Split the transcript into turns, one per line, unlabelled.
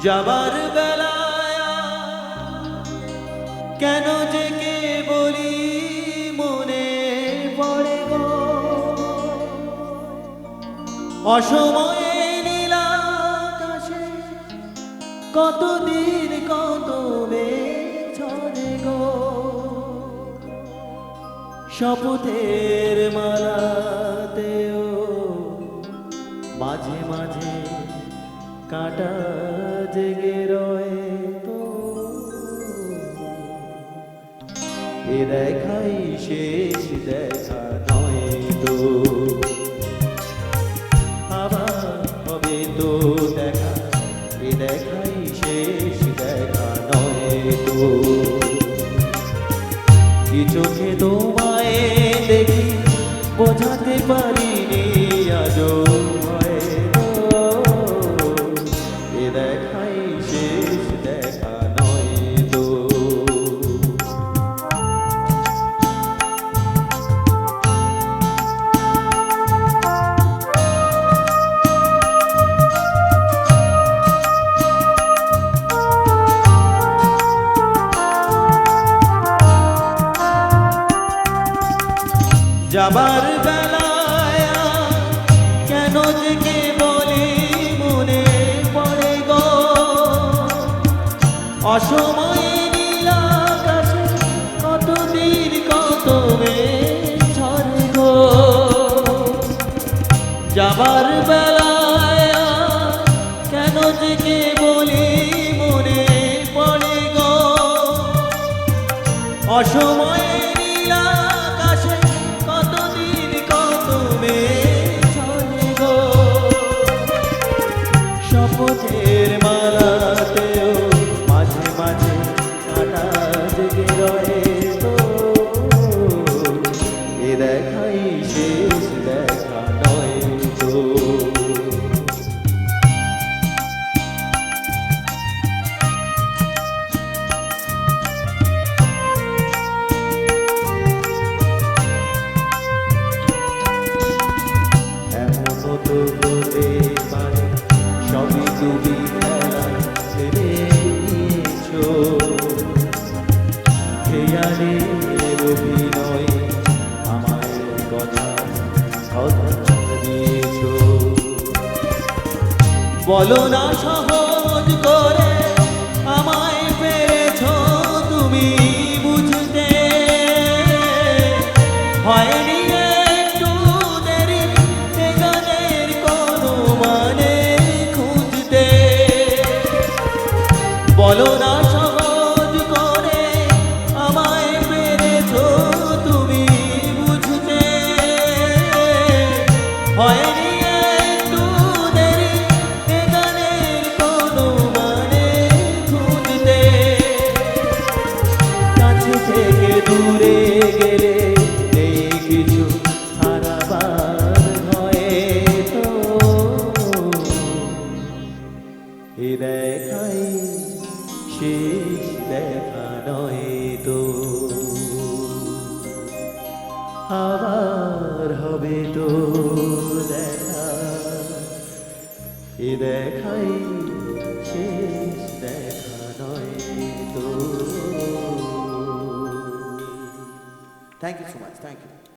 যাবার বেলায় কেন যে কে বলি মনে পড়ে গো, অসময়ে নীলাকাশে কতদিন কত মেঘ ঝরে গো, শপথের মালাতেও মাঝে মাঝে কাটা জেগে রয় তো, এ দেখাই শেষ দেখা নয় তো, আবার হবে তো দেখা, এ দেখাই শেষ দেখা নয় তো, কি চোখে তোমায় দেখি বোঝাতে পারিনি আজও, দেখাই শেষ দেখা নয় তো। যাবার বেলায় কেন যে কে বলি মনে পড়ে গো, অসময়ে নীলাকাশে কতদিন কত মেঘ ঝরে গো, যাবার বেলায় কেন যে কে বলি মনে পড়ে গো, অসময়ে নীলাকাশে কতদিন কত মেঘ ঝরে গো, শপথের মালাতেও মাঝে মাঝে কাটা জেগে রয়ে তো, এ দেখাই শেষ দেখা নয় তো। এমনও তো হতে পারে সবই তুমি খেলা ছেড়ে দিয়েছো, খেয়ালের অভিনয় আমায় কথা দিয়েছো, বলো না সহজ করে আমায় পেরেছো তুমি বুঝতে, হয়নি একটু দেরি এ গানের কোনো মানে খুঁজতে, বলো না সহজ করে আমায় পেরেছো তুমি বুঝতে, হয়নি একটু দেরি এ গানের কোনো মানে খুঁজতে, কাছে থেকে দূরে গেলে নেই কিছু হারাবার ভয়ে তো, এ দেখাই শেষ দেখা নয় তো, আবার হবে তো দেখা, এ দেখাই শেষ দেখা নয় তো। Thank you so much, thank you.